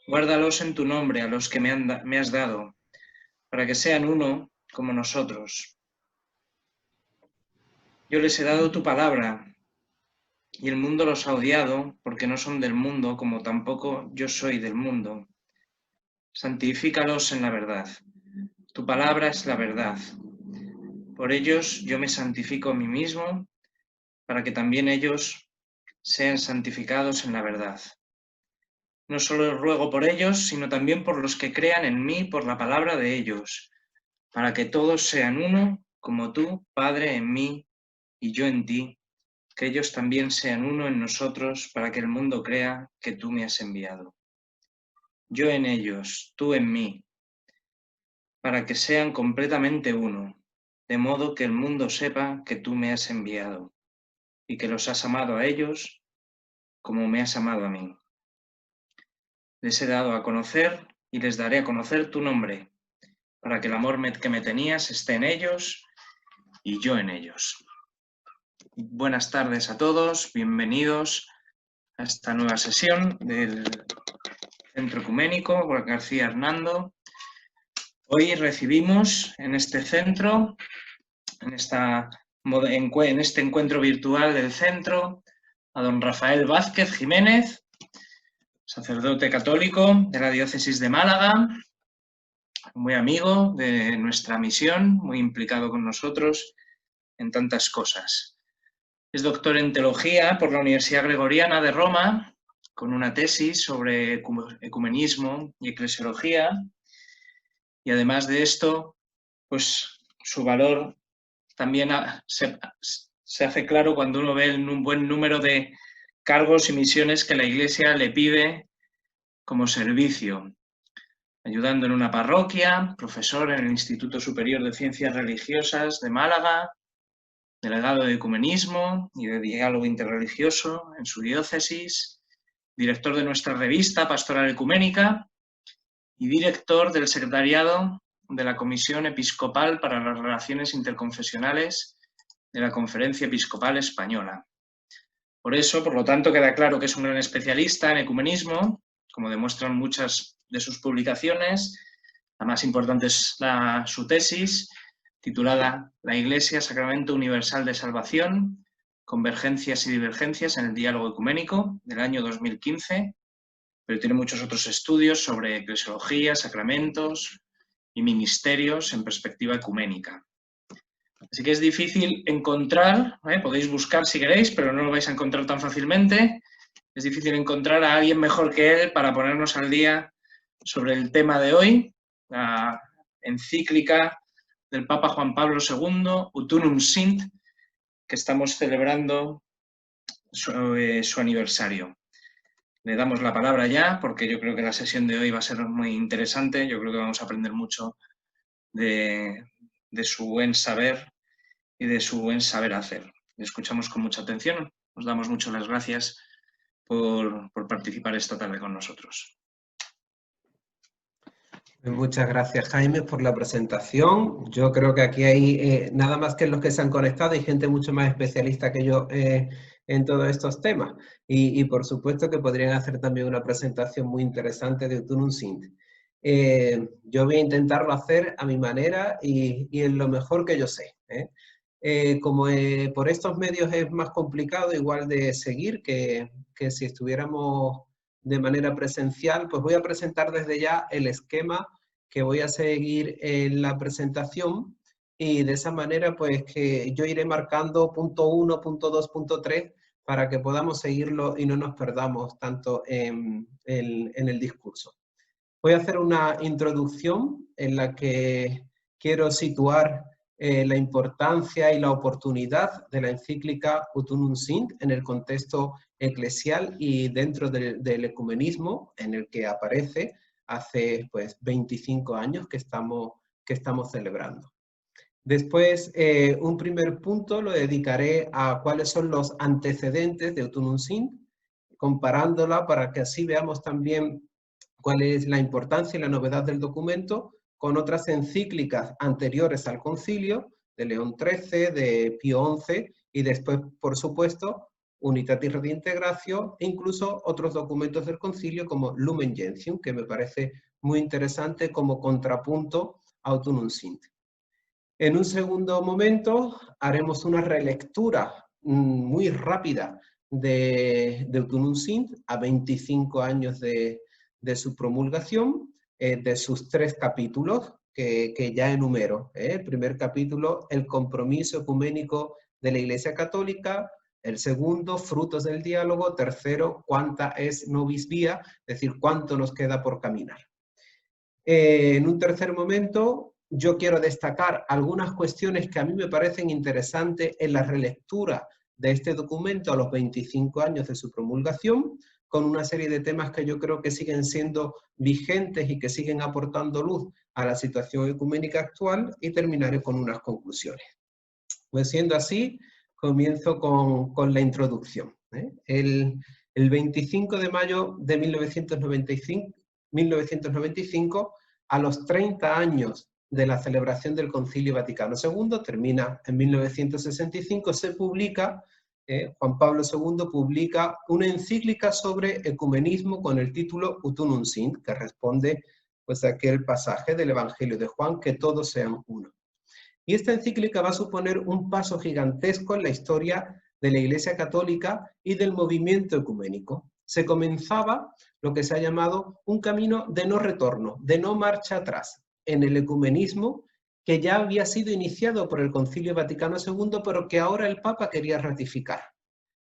Guárdalos en tu nombre a los que me has dado, para que sean uno como nosotros. Yo les he dado tu palabra, y el mundo los ha odiado, porque no son del mundo, como tampoco yo soy del mundo. Santifícalos en la verdad. Tu palabra es la verdad. Por ellos yo me santifico a mí mismo, para que también ellos sean santificados en la verdad. No solo ruego por ellos, sino también por los que crean en mí por la palabra de ellos, para que todos sean uno, como tú, Padre, en mí y yo en ti, que ellos también sean uno en nosotros, para que el mundo crea que tú me has enviado. Yo en ellos, tú en mí, para que sean completamente uno, de modo que el mundo sepa que tú me has enviado y que los has amado a ellos como me has amado a mí. Les he dado a conocer y les daré a conocer tu nombre, para que el amor que me tenías esté en ellos y yo en ellos. Buenas tardes a todos, bienvenidos a esta nueva sesión del Centro Ecuménico García Hernando. Hoy recibimos en este centro, en este encuentro virtual del centro, a don Rafael Vázquez Jiménez, sacerdote católico de la diócesis de Málaga, muy amigo de nuestra misión, muy implicado con nosotros en tantas cosas. Es doctor en teología por la Universidad Gregoriana de Roma, con una tesis sobre ecumenismo y eclesiología, y además de esto, pues su valor también se hace claro cuando uno ve un buen número de cargos y misiones que la Iglesia le pide como servicio, ayudando en una parroquia, profesor en el Instituto Superior de Ciencias Religiosas de Málaga, delegado de ecumenismo y de diálogo interreligioso en su diócesis, director de nuestra revista Pastoral Ecuménica y director del secretariado de la Comisión Episcopal para las Relaciones Interconfesionales de la Conferencia Episcopal Española. Por eso, por lo tanto, queda claro que es un gran especialista en ecumenismo, como demuestran muchas de sus publicaciones. La más importante es su tesis, titulada La Iglesia, Sacramento Universal de Salvación, Convergencias y Divergencias en el Diálogo Ecuménico, del año 2015, pero tiene muchos otros estudios sobre eclesiología, sacramentos y ministerios en perspectiva ecuménica. Así que es difícil encontrar, podéis buscar si queréis, pero no lo vais a encontrar tan fácilmente. Es difícil encontrar a alguien mejor que él para ponernos al día sobre el tema de hoy, la encíclica del Papa Juan Pablo II, Utunum Sint, que estamos celebrando su aniversario. Le damos la palabra ya, porque yo creo que la sesión de hoy va a ser muy interesante. Yo creo que vamos a aprender mucho de su buen saber y de su buen saber hacer. Le escuchamos con mucha atención. Os damos muchas las gracias por participar esta tarde con nosotros. Muchas gracias, Jaime, por la presentación. Yo creo que aquí hay, nada más que los que se han conectado, hay gente mucho más especialista que yo en todos estos temas. Y por supuesto que podrían hacer también una presentación muy interesante de Utunum Sint. Yo voy a intentarlo hacer a mi manera y en lo mejor que yo sé. Como por estos medios es más complicado igual de seguir que si estuviéramos de manera presencial, pues voy a presentar desde ya el esquema que voy a seguir en la presentación y de esa manera pues que yo iré marcando punto 1, punto 2, punto 3 para que podamos seguirlo y no nos perdamos tanto en el discurso. Voy a hacer una introducción en la que quiero situar la importancia y la oportunidad de la encíclica Utunum Sint en el contexto eclesial y dentro del ecumenismo en el que aparece hace pues 25 años que estamos celebrando. Después, un primer punto lo dedicaré a cuáles son los antecedentes de Utunum Sint, comparándola para que así veamos también cuál es la importancia y la novedad del documento con otras encíclicas anteriores al concilio, de León XIII, de Pío XI, y después, por supuesto, Unitatis Redintegratio e incluso otros documentos del concilio como Lumen Gentium, que me parece muy interesante como contrapunto a Autunum Sint. En un segundo momento haremos una relectura muy rápida de Autunum Sint a 25 años de su promulgación, de sus 3 capítulos que ya enumero. El primer capítulo, el compromiso ecuménico de la Iglesia Católica. El segundo, frutos del diálogo. Tercero, cuánta es nobis via, es decir, cuánto nos queda por caminar. En un tercer momento, yo quiero destacar algunas cuestiones que a mí me parecen interesantes en la relectura de este documento a los 25 años de su promulgación, con una serie de temas que yo creo que siguen siendo vigentes y que siguen aportando luz a la situación ecuménica actual, y terminaré con unas conclusiones. Pues siendo así, comienzo con la introducción. El 25 de mayo de 1995, a los 30 años de la celebración del Concilio Vaticano II, termina en 1965, se publica, Juan Pablo II publica una encíclica sobre ecumenismo con el título Autunum Sint, que responde pues, a aquel pasaje del Evangelio de Juan, que todos sean uno. Y esta encíclica va a suponer un paso gigantesco en la historia de la Iglesia Católica y del movimiento ecuménico. Se comenzaba lo que se ha llamado un camino de no retorno, de no marcha atrás, en el ecumenismo que ya había sido iniciado por el Concilio Vaticano II, pero que ahora el Papa quería ratificar.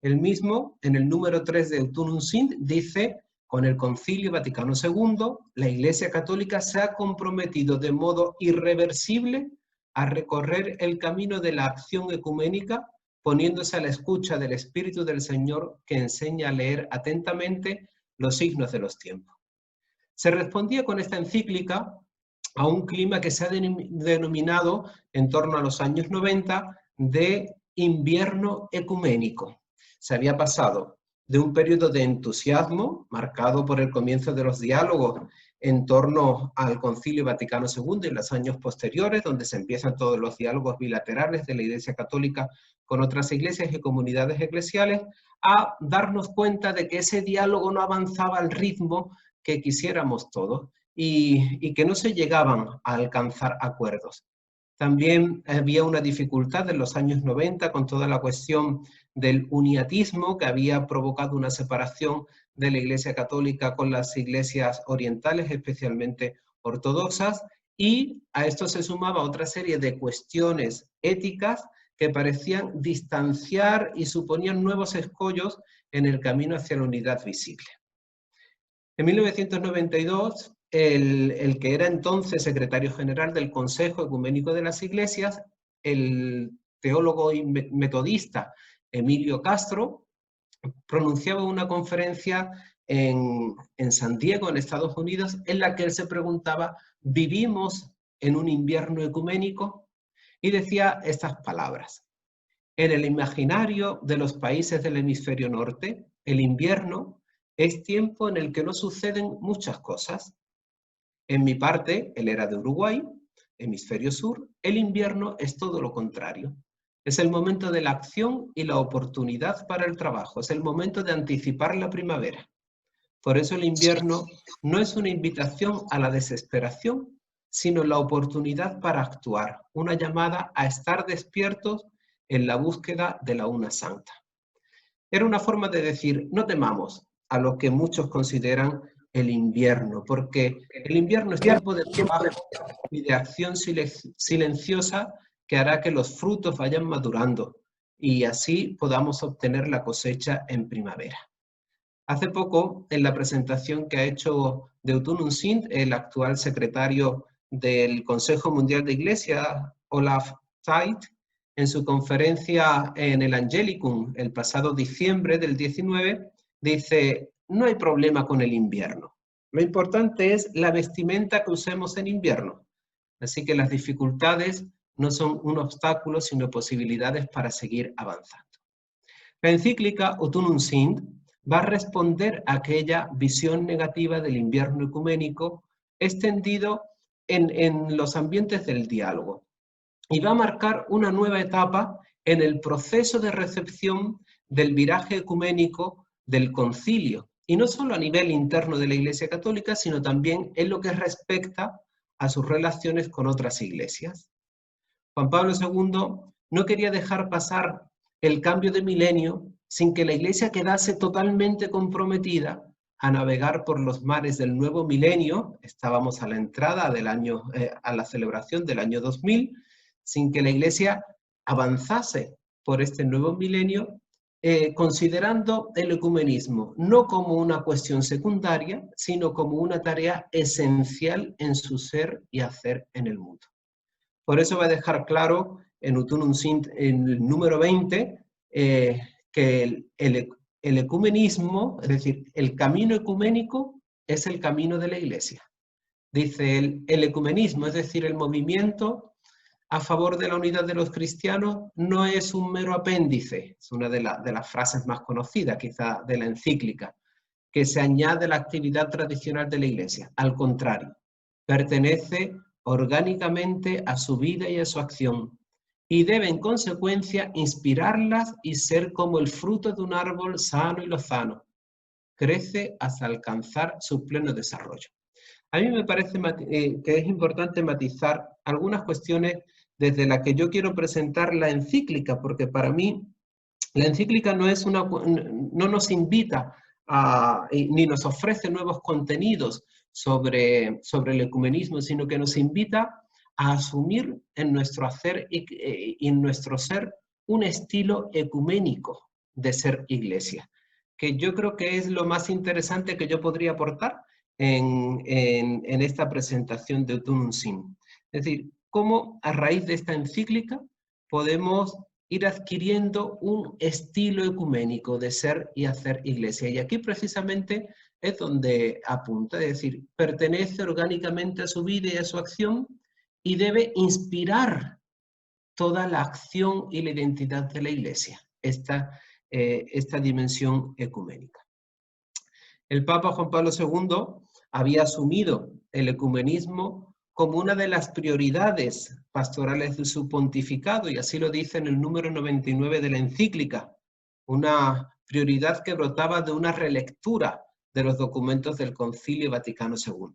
El mismo, en el número 3 de Autunum Sint, dice: con el Concilio Vaticano II, la Iglesia Católica se ha comprometido de modo irreversible a recorrer el camino de la acción ecuménica, poniéndose a la escucha del Espíritu del Señor, que enseña a leer atentamente los signos de los tiempos. Se respondía con esta encíclica a un clima que se ha denominado en torno a los años 90 de invierno ecuménico. Se había pasado de un periodo de entusiasmo marcado por el comienzo de los diálogos en torno al Concilio Vaticano II y los años posteriores, donde se empiezan todos los diálogos bilaterales de la Iglesia Católica con otras iglesias y comunidades eclesiales, a darnos cuenta de que ese diálogo no avanzaba al ritmo que quisiéramos todos y que no se llegaban a alcanzar acuerdos. También había una dificultad en los años 90 con toda la cuestión del uniatismo, que había provocado una separación de la Iglesia Católica con las iglesias orientales, especialmente ortodoxas, y a esto se sumaba otra serie de cuestiones éticas que parecían distanciar y suponían nuevos escollos en el camino hacia la unidad visible. En 1992, el que era entonces secretario general del Consejo Ecuménico de las Iglesias, el teólogo y metodista Emilio Castro, pronunciaba una conferencia en San Diego, en Estados Unidos, en la que él se preguntaba: ¿vivimos en un invierno ecuménico? Y decía estas palabras: en el imaginario de los países del hemisferio norte, el invierno es tiempo en el que no suceden muchas cosas. En mi parte, él era de Uruguay, hemisferio sur, el invierno es todo lo contrario. Es el momento de la acción y la oportunidad para el trabajo, es el momento de anticipar la primavera. Por eso el invierno no es una invitación a la desesperación, sino la oportunidad para actuar, una llamada a estar despiertos en la búsqueda de la una santa. Era una forma de decir: no temamos a lo que muchos consideran el invierno, porque el invierno es tiempo de trabajo y de acción silenciosa que hará que los frutos vayan madurando y así podamos obtener la cosecha en primavera. Hace poco, en la presentación que ha hecho de Autunum Sint el actual secretario del Consejo Mundial de Iglesias, Olaf Zeit, en su conferencia en el Angelicum el pasado diciembre del 19, dice: no hay problema con el invierno. Lo importante es la vestimenta que usemos en invierno. Así que las dificultades no son un obstáculo, sino posibilidades para seguir avanzando. La encíclica Autunum Sint va a responder a aquella visión negativa del invierno ecuménico extendido en los ambientes del diálogo. Y va a marcar una nueva etapa en el proceso de recepción del viraje ecuménico del concilio, y no solo a nivel interno de la Iglesia Católica, sino también en lo que respecta a sus relaciones con otras iglesias. Juan Pablo II no quería dejar pasar el cambio de milenio sin que la Iglesia quedase totalmente comprometida a navegar por los mares del nuevo milenio. Estábamos a la entrada del año, a la celebración del año 2000, sin que la Iglesia avanzase por este nuevo milenio, considerando el ecumenismo no como una cuestión secundaria, sino como una tarea esencial en su ser y hacer en el mundo. Por eso va a dejar claro en Ut Unum Sint, en el número 20, que el ecumenismo, es decir, el camino ecuménico es el camino de la Iglesia. Dice el ecumenismo, es decir, el movimiento a favor de la unidad de los cristianos, no es un mero apéndice, es una de las frases más conocidas quizá de la encíclica, que se añade a la actividad tradicional de la Iglesia. Al contrario, pertenece orgánicamente a su vida y a su acción, y debe en consecuencia inspirarlas y ser como el fruto de un árbol sano y lozano. Crece hasta alcanzar su pleno desarrollo. A mí me parece que es importante matizar algunas cuestiones desde las que yo quiero presentar la encíclica, porque para mí la encíclica no nos invita ni nos ofrece nuevos contenidos sobre el ecumenismo, sino que nos invita a asumir en nuestro hacer y en nuestro ser un estilo ecuménico de ser iglesia, que yo creo que es lo más interesante que yo podría aportar en esta presentación de Ut Unum Sint. Es decir, cómo a raíz de esta encíclica podemos ir adquiriendo un estilo ecuménico de ser y hacer iglesia. Y aquí precisamente es donde apunta, es decir, pertenece orgánicamente a su vida y a su acción y debe inspirar toda la acción y la identidad de la Iglesia, esta dimensión ecuménica. El Papa Juan Pablo II había asumido el ecumenismo como una de las prioridades pastorales de su pontificado, y así lo dice en el número 99 de la encíclica, una prioridad que brotaba de una relectura de los documentos del Concilio Vaticano II.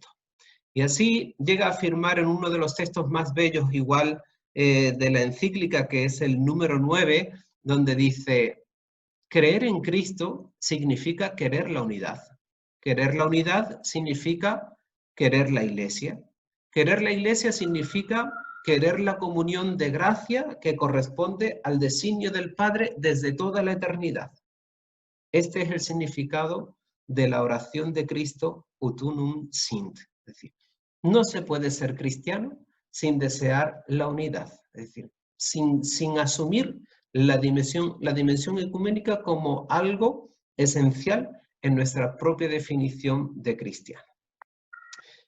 Y así llega a afirmar en uno de los textos más bellos igual de la encíclica, que es el número 9, donde dice: creer en Cristo significa querer la unidad. Querer la unidad significa querer la Iglesia. Querer la Iglesia significa querer la comunión de gracia que corresponde al designio del Padre desde toda la eternidad. Este es el significado de la oración de Cristo, Ut Unum Sint. Es decir, no se puede ser cristiano sin desear la unidad, es decir, sin asumir la dimensión ecuménica como algo esencial en nuestra propia definición de cristiano.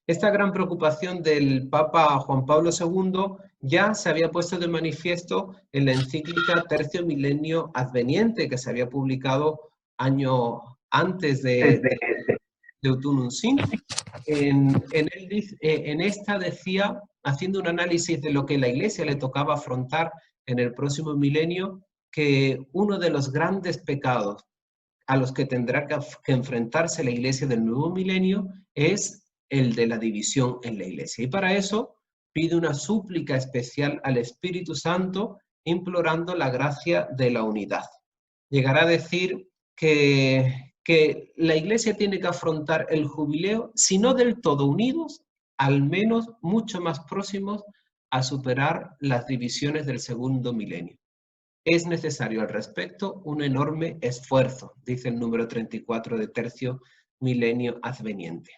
Esta gran preocupación del Papa Juan Pablo II ya se había puesto de manifiesto en la encíclica Tertio Millennio Adveniente, que se había publicado año antes de Ut Unum Sint. En esta decía, haciendo un análisis de lo que a la Iglesia le tocaba afrontar en el próximo milenio, que uno de los grandes pecados a los que tendrá que enfrentarse la Iglesia del nuevo milenio es el de la división en la Iglesia. Y para eso pide una súplica especial al Espíritu Santo, implorando la gracia de la unidad. Llegará a decir que la Iglesia tiene que afrontar el jubileo, si no del todo unidos, al menos mucho más próximos a superar las divisiones del segundo milenio. Es necesario al respecto un enorme esfuerzo, dice el número 34 de Tertio Millennio Adveniente.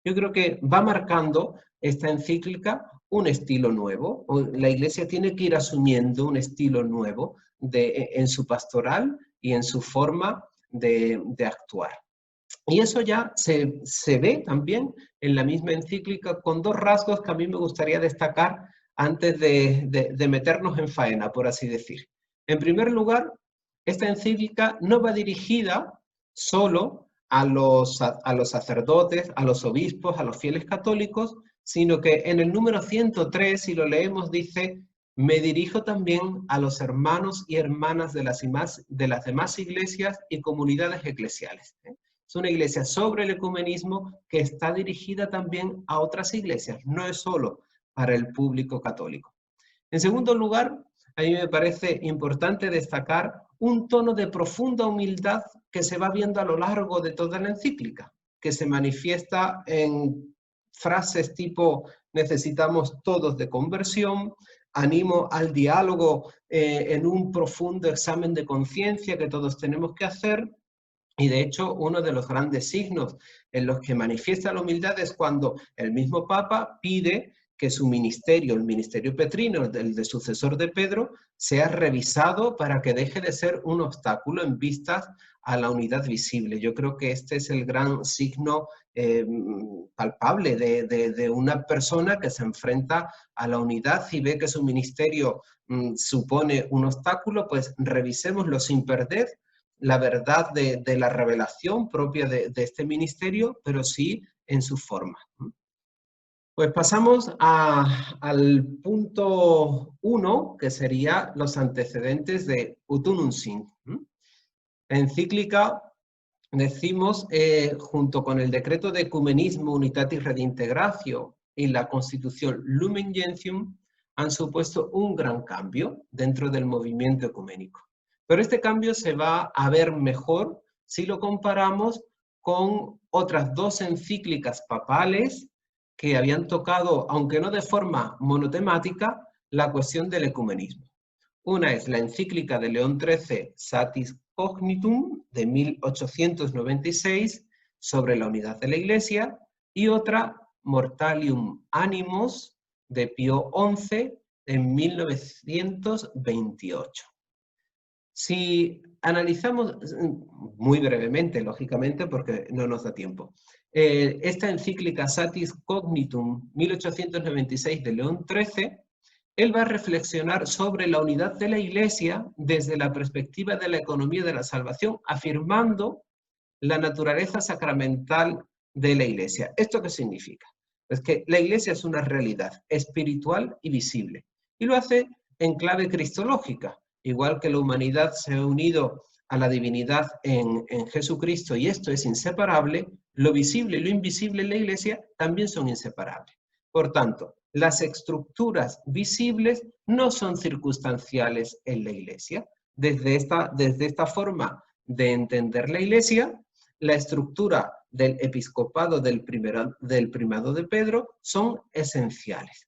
Yo creo que va marcando esta encíclica un estilo nuevo. La Iglesia tiene que ir asumiendo un estilo nuevo en su pastoral y en su forma de actuar. Y eso ya se ve también en la misma encíclica con dos rasgos que a mí me gustaría destacar antes de meternos en faena, por así decir. En primer lugar, esta encíclica no va dirigida solo a los sacerdotes, a los obispos, a los fieles católicos, sino que en el número 103, si lo leemos, dice Me dirijo también a los hermanos y hermanas de las demás iglesias y comunidades eclesiales. Es una iglesia sobre el ecumenismo que está dirigida también a otras iglesias, no es solo para el público católico. En segundo lugar, a mí me parece importante destacar un tono de profunda humildad que se va viendo a lo largo de toda la encíclica, que se manifiesta en frases tipo necesitamos todos de conversión, animo al diálogo en un profundo examen de conciencia que todos tenemos que hacer. Y de hecho, uno de los grandes signos en los que manifiesta la humildad es cuando el mismo Papa pide que su ministerio, el ministerio petrino, el de sucesor de Pedro, sea revisado para que deje de ser un obstáculo en vistas a la unidad visible. Yo creo que este es el gran signo palpable de una persona que se enfrenta a la unidad y ve que su ministerio supone un obstáculo, pues revisémoslo sin perder la verdad de la revelación propia de este ministerio, pero sí en su forma. Pues pasamos al punto 1, que sería los antecedentes de Ut Unum Sint. La encíclica, decimos, junto con el decreto de Ecumenismo, Unitatis Redintegratio y la Constitución Lumen Gentium, han supuesto un gran cambio dentro del movimiento ecuménico. Pero este cambio se va a ver mejor si lo comparamos con otras dos encíclicas papales que habían tocado, aunque no de forma monotemática, la cuestión del ecumenismo. Una es la encíclica de León XIII, Satis Cognitum, de 1896, sobre la unidad de la Iglesia, y otra, Mortalium Animos, de Pío XI, en 1928. Si analizamos muy brevemente, lógicamente, porque no nos da tiempo, esta encíclica Satis Cognitum 1896 de León XIII, él va a reflexionar sobre la unidad de la Iglesia desde la perspectiva de la economía de la salvación, afirmando la naturaleza sacramental de la Iglesia. ¿Esto qué significa? Pues que la Iglesia es una realidad espiritual y visible, y lo hace en clave cristológica. Igual que la humanidad se ha unido a la divinidad en Jesucristo y esto es inseparable, lo visible y lo invisible en la Iglesia también son inseparables. Por tanto, las estructuras visibles no son circunstanciales en la Iglesia. Desde esta forma de entender la Iglesia, la estructura del episcopado del primado de Pedro son esenciales.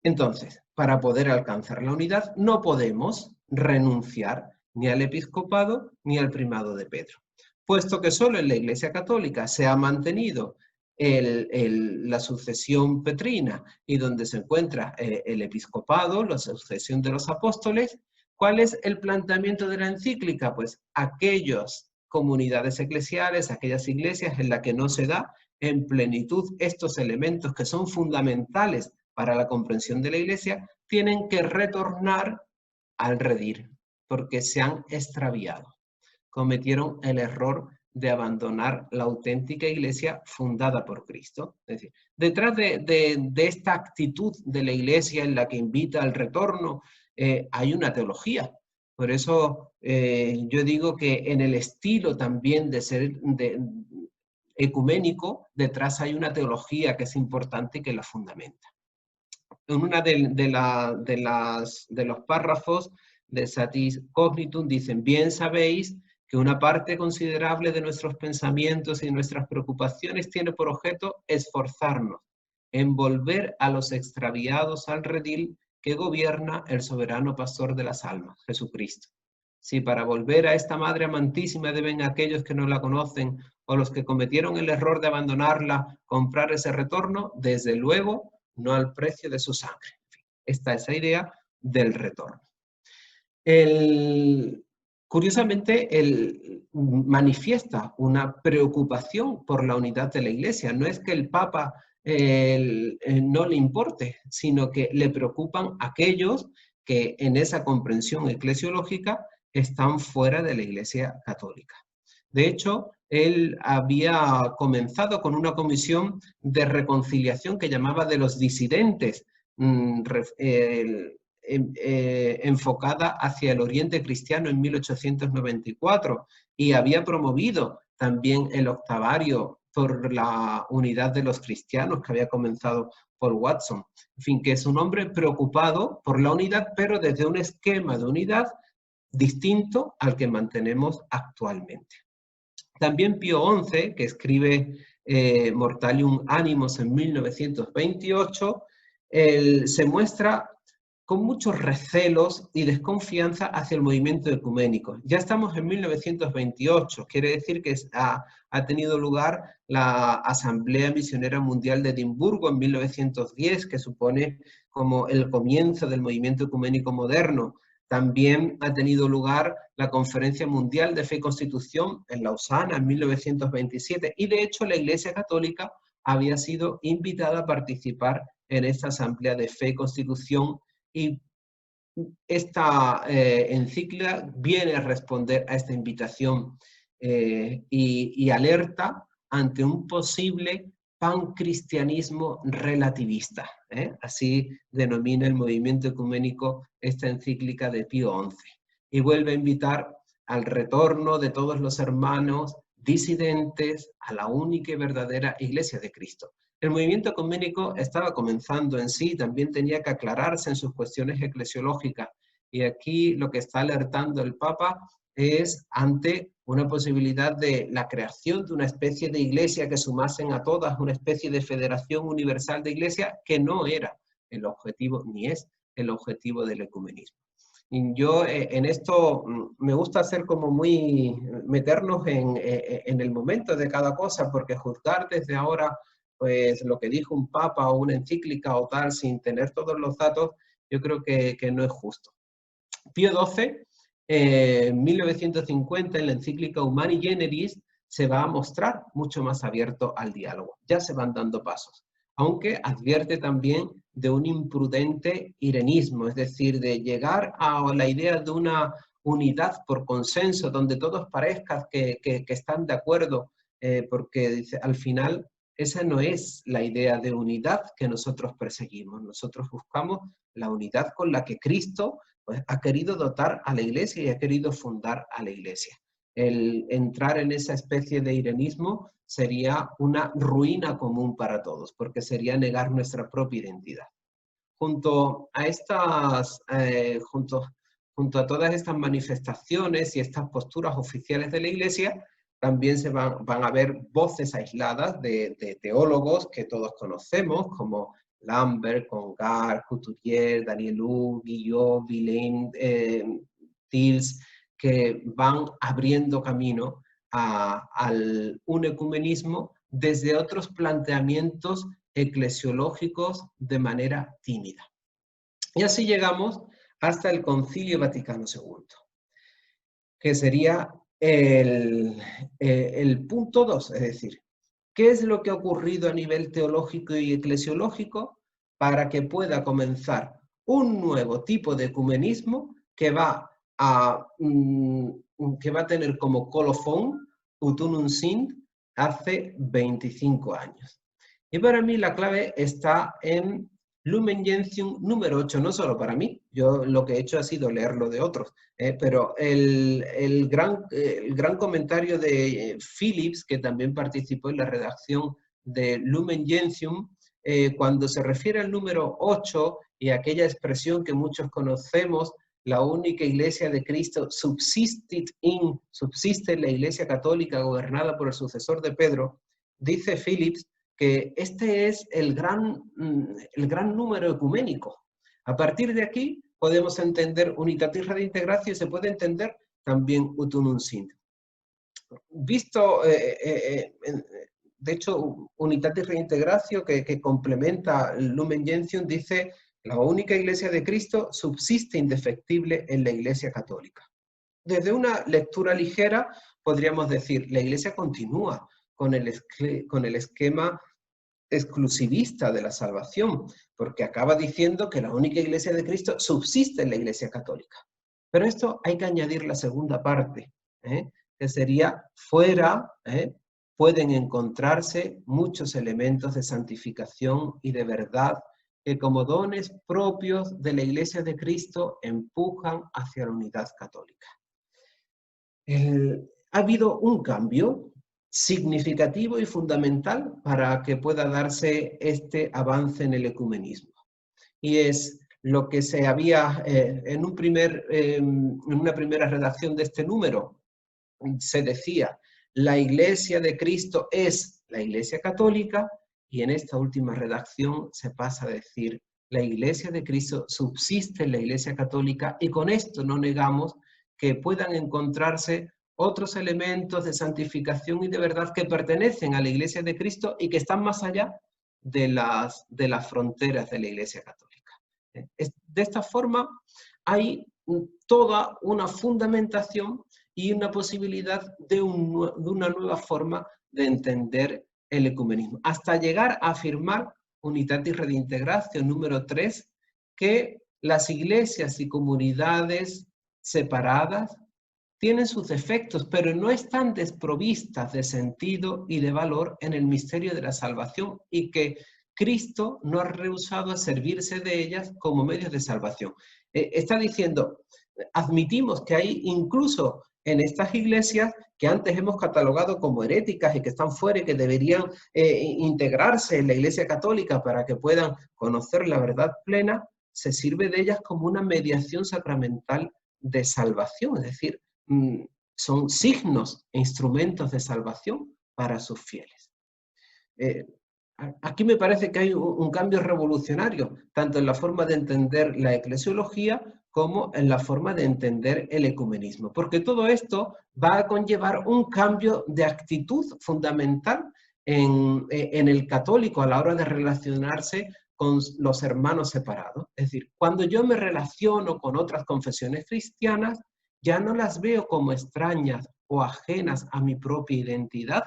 Entonces, para poder alcanzar la unidad, no podemos renunciar ni al episcopado ni al primado de Pedro, puesto que solo en la Iglesia Católica se ha mantenido la sucesión petrina y donde se encuentra el episcopado, la sucesión de los apóstoles. ¿Cuál es el planteamiento de la encíclica? Pues aquellas comunidades eclesiales, aquellas iglesias en las que no se da en plenitud estos elementos que son fundamentales para la comprensión de la Iglesia, tienen que retornar al redil, porque se han extraviado. Cometieron el error de abandonar la auténtica Iglesia fundada por Cristo. Es decir, detrás de esta actitud de la Iglesia en la que invita al retorno, hay una teología. Por eso yo digo que en el estilo también de ser ecuménico, detrás hay una teología que es importante y que la fundamenta. En una de los párrafos de Satis Cognitum dicen: bien sabéis que una parte considerable de nuestros pensamientos y nuestras preocupaciones tiene por objeto esforzarnos en volver a los extraviados al redil que gobierna el soberano pastor de las almas, Jesucristo. Si para volver a esta Madre amantísima deben aquellos que no la conocen o los que cometieron el error de abandonarla comprar ese retorno, desde luego no al precio de su sangre. Esta es la idea del retorno. Curiosamente, él manifiesta una preocupación por la unidad de la Iglesia. No es que el Papa no le importe, sino que le preocupan aquellos que en esa comprensión eclesiológica están fuera de la Iglesia Católica. De hecho, él había comenzado con una comisión de reconciliación que llamaba de los disidentes, enfocada hacia el Oriente cristiano en 1894 y había promovido también el octavario por la unidad de los cristianos que había comenzado Paul Watson. En fin, que es un hombre preocupado por la unidad, pero desde un esquema de unidad distinto al que mantenemos actualmente. También Pío XI, que escribe Mortalium Animos en 1928, se muestra con muchos recelos y desconfianza hacia el movimiento ecuménico. Ya estamos en 1928, quiere decir que ha tenido lugar la Asamblea Misionera Mundial de Edimburgo en 1910, que supone como el comienzo del movimiento ecuménico moderno. También ha tenido lugar la Conferencia Mundial de Fe y Constitución en Lausana en 1927 y de hecho la Iglesia Católica había sido invitada a participar en esta Asamblea de Fe y Constitución y esta encíclica viene a responder a esta invitación y alerta ante un posible pancristianismo relativista. Así denomina el movimiento ecuménico esta encíclica de Pío XI. Y vuelve a invitar al retorno de todos los hermanos disidentes a la única y verdadera Iglesia de Cristo. El movimiento ecuménico estaba comenzando en sí, también tenía que aclararse en sus cuestiones eclesiológicas. Y aquí lo que está alertando el Papa es ante una posibilidad de la creación de una especie de iglesia que sumasen a todas, una especie de federación universal de iglesia que no era el objetivo, ni es el objetivo del ecumenismo. Y yo en esto me gusta hacer como muy, meternos en el momento de cada cosa, porque juzgar desde ahora pues lo que dijo un papa o una encíclica o tal sin tener todos los datos, yo creo que no es justo. Pío XII, en 1950, en la encíclica Humani Generis, se va a mostrar mucho más abierto al diálogo. Ya se van dando pasos, aunque advierte también de un imprudente irenismo, es decir, de llegar a la idea de una unidad por consenso, donde todos parezcan que están de acuerdo, porque dice, al final esa no es la idea de unidad que nosotros perseguimos. Nosotros buscamos la unidad con la que Cristo pues, ha querido dotar a la Iglesia y ha querido fundar a la Iglesia. El entrar en esa especie de irenismo sería una ruina común para todos, porque sería negar nuestra propia identidad. Junto a junto a todas estas manifestaciones y estas posturas oficiales de la Iglesia, también se van a ver voces aisladas de teólogos que todos conocemos, como Lambert, Congar, Couturier, Danielou, Guillot, Villain, Tils, que van abriendo camino al un ecumenismo desde otros planteamientos eclesiológicos de manera tímida. Y así llegamos hasta el Concilio Vaticano II, que sería el punto 2, es decir, ¿qué es lo que ha ocurrido a nivel teológico y eclesiológico para que pueda comenzar un nuevo tipo de ecumenismo que va a tener como colofón Ut Unum Sint hace 25 años? Y para mí la clave está en Lumen Gentium número 8, no solo para mí, yo lo que he hecho ha sido leerlo de otros, pero el gran comentario de Phillips, que también participó en la redacción de Lumen Gentium, cuando se refiere al número 8 y aquella expresión que muchos conocemos, la única iglesia de Cristo subsiste en la iglesia católica gobernada por el sucesor de Pedro, dice Phillips que este es el gran número ecuménico. A partir de aquí podemos entender Unitatis Redintegratio y se puede entender también Ut Unum Sint. Visto, de hecho, Unitatis Redintegratio que complementa el Lumen Gentium dice la única iglesia de Cristo subsiste indefectible en la iglesia católica. Desde una lectura ligera podríamos decir la iglesia continúa con el esquema exclusivista de la salvación, porque acaba diciendo que la única iglesia de Cristo subsiste en la iglesia católica. Pero esto hay que añadir la segunda parte, que sería fuera, pueden encontrarse muchos elementos de santificación y de verdad que como dones propios de la Iglesia de Cristo empujan hacia la unidad católica. Ha habido un cambio significativo y fundamental para que pueda darse este avance en el ecumenismo. Y es lo que se había, en una primera redacción de este número, se decía, la Iglesia de Cristo es la Iglesia católica, y en esta última redacción se pasa a decir, la Iglesia de Cristo subsiste en la Iglesia católica, y con esto no negamos que puedan encontrarse otros elementos de santificación y de verdad que pertenecen a la Iglesia de Cristo y que están más allá de las fronteras de la Iglesia católica. De esta forma hay toda una fundamentación y una posibilidad de una nueva forma de entender el ecumenismo, hasta llegar a afirmar Unitatis Redintegratio número 3, que las iglesias y comunidades separadas tienen sus defectos, pero no están desprovistas de sentido y de valor en el misterio de la salvación, y que Cristo no ha rehusado a servirse de ellas como medios de salvación. Está diciendo, admitimos que hay incluso en estas iglesias que antes hemos catalogado como heréticas y que están fuera y que deberían integrarse en la Iglesia Católica para que puedan conocer la verdad plena, se sirve de ellas como una mediación sacramental de salvación, es decir, son signos e instrumentos de salvación para sus fieles. Aquí me parece que hay un cambio revolucionario, tanto en la forma de entender la eclesiología como en la forma de entender el ecumenismo, porque todo esto va a conllevar un cambio de actitud fundamental en el católico a la hora de relacionarse con los hermanos separados. Es decir, cuando yo me relaciono con otras confesiones cristianas, ya no las veo como extrañas o ajenas a mi propia identidad,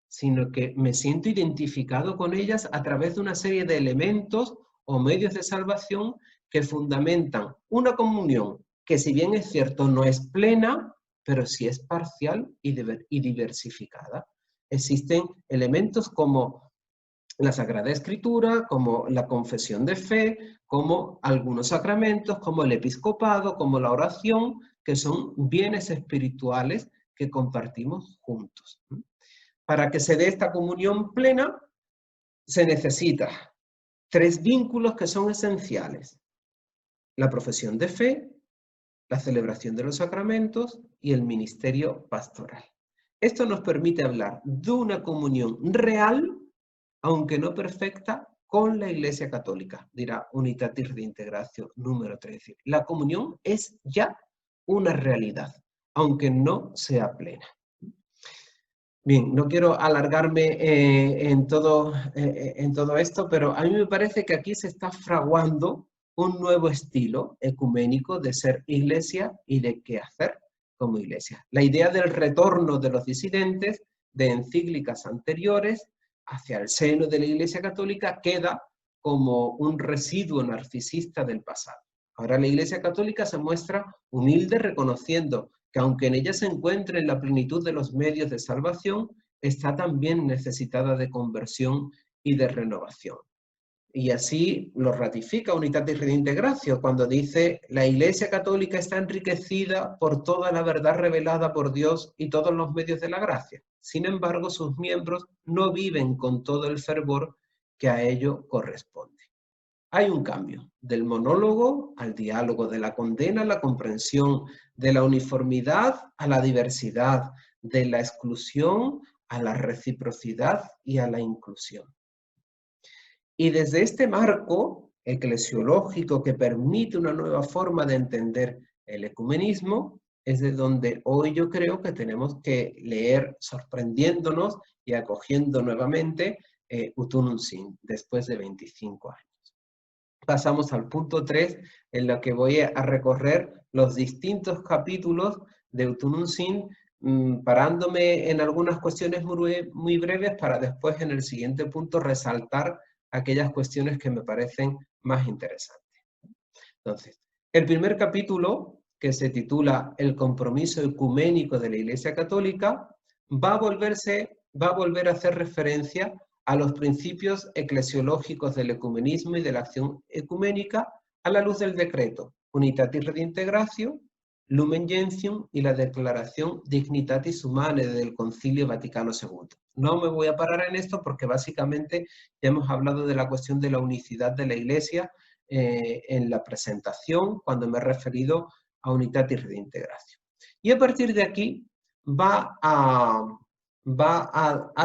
sino que me siento identificado con ellas a través de una serie de elementos o medios de salvación que fundamentan una comunión que, si bien es cierto, no es plena, pero sí es parcial y diversificada. Existen elementos como la Sagrada Escritura, como la confesión de fe, como algunos sacramentos, como el episcopado, como la oración, que son bienes espirituales que compartimos juntos. Para que se dé esta comunión plena, se necesita 3 vínculos que son esenciales: la profesión de fe, la celebración de los sacramentos y el ministerio pastoral. Esto nos permite hablar de una comunión real, aunque no perfecta, con la Iglesia Católica, dirá Unitatis Redintegratio número 3. La comunión es ya una realidad, aunque no sea plena. Bien, no quiero alargarme en todo esto, pero a mí me parece que aquí se está fraguando un nuevo estilo ecuménico de ser iglesia y de qué hacer como iglesia. La idea del retorno de los disidentes de encíclicas anteriores hacia el seno de la Iglesia Católica queda como un residuo narcisista del pasado. Ahora la Iglesia Católica se muestra humilde, reconociendo que aunque en ella se encuentre en la plenitud de los medios de salvación, está también necesitada de conversión y de renovación. Y así lo ratifica Unitatis Redintegratio cuando dice: la Iglesia Católica está enriquecida por toda la verdad revelada por Dios y todos los medios de la gracia. Sin embargo, sus miembros no viven con todo el fervor que a ello corresponde. Hay un cambio del monólogo al diálogo, de la condena a la comprensión, de la uniformidad a la diversidad, de la exclusión a la reciprocidad y a la inclusión. Y desde este marco eclesiológico que permite una nueva forma de entender el ecumenismo, es de donde hoy yo creo que tenemos que leer, sorprendiéndonos y acogiendo nuevamente Ut Unum Sint, después de 25 años. Pasamos al punto 3, en lo que voy a recorrer los distintos capítulos de Ut Unum Sint, parándome en algunas cuestiones muy breves para después en el siguiente punto resaltar aquellas cuestiones que me parecen más interesantes. Entonces, el primer capítulo, que se titula El compromiso ecuménico de la Iglesia Católica, va a volver a hacer referencia a los principios eclesiológicos del ecumenismo y de la acción ecuménica a la luz del decreto Unitatis Redintegratio, Lumen Gentium y la declaración Dignitatis Humanae del Concilio Vaticano II. No me voy a parar en esto porque básicamente ya hemos hablado de la cuestión de la unicidad de la Iglesia en la presentación cuando me he referido a Unitatis Redintegratio. Y a partir de aquí va a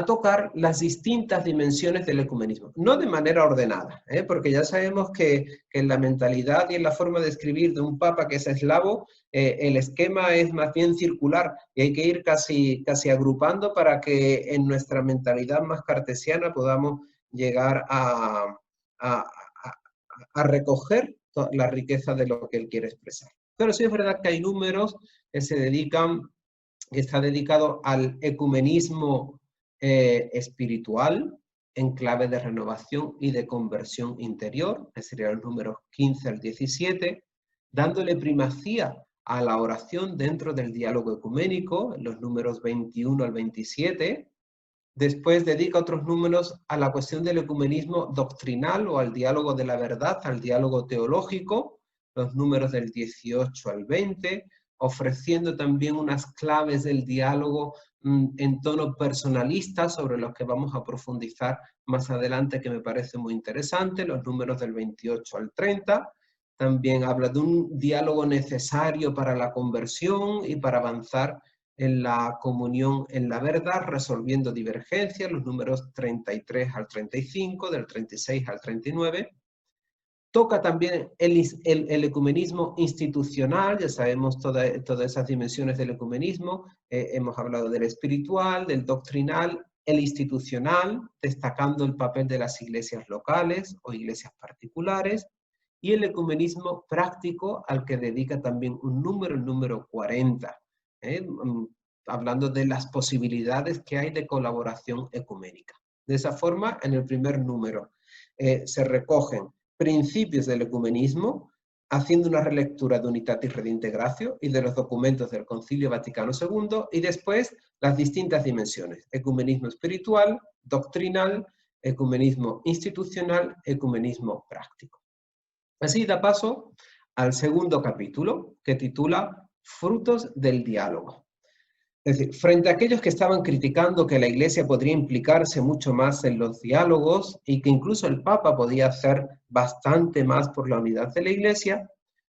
tocar las distintas dimensiones del ecumenismo, no de manera ordenada, porque ya sabemos que en la mentalidad y en la forma de escribir de un papa que es eslavo, el esquema es más bien circular y hay que ir casi agrupando para que en nuestra mentalidad más cartesiana podamos llegar a recoger la riqueza de lo que él quiere expresar. Pero sí es verdad que hay números que que está dedicado al ecumenismo espiritual en clave de renovación y de conversión interior, que serían los números 15 al 17, dándole primacía a la oración dentro del diálogo ecuménico, los números 21 al 27. Después dedica otros números a la cuestión del ecumenismo doctrinal o al diálogo de la verdad, al diálogo teológico, los números del 18 al 20, ofreciendo también unas claves del diálogo en tono personalista sobre los que vamos a profundizar más adelante, que me parece muy interesante, los números del 28 al 30. También habla de un diálogo necesario para la conversión y para avanzar en la comunión en la verdad, resolviendo divergencias, los números 33 al 35, del 36 al 39. Toca también el ecumenismo institucional, ya sabemos todas esas dimensiones del ecumenismo, hemos hablado del espiritual, del doctrinal, el institucional, destacando el papel de las iglesias locales o iglesias particulares, y el ecumenismo práctico, al que dedica también un número, el número 40, hablando de las posibilidades que hay de colaboración ecuménica. De esa forma, en el primer número se recogen principios del ecumenismo, haciendo una relectura de Unitatis Redintegratio y de los documentos del Concilio Vaticano II, y después las distintas dimensiones: ecumenismo espiritual, doctrinal, ecumenismo institucional, ecumenismo práctico. Así da paso al segundo capítulo, que titula Frutos del diálogo. Es decir, frente a aquellos que estaban criticando que la Iglesia podría implicarse mucho más en los diálogos y que incluso el Papa podía hacer bastante más por la unidad de la Iglesia,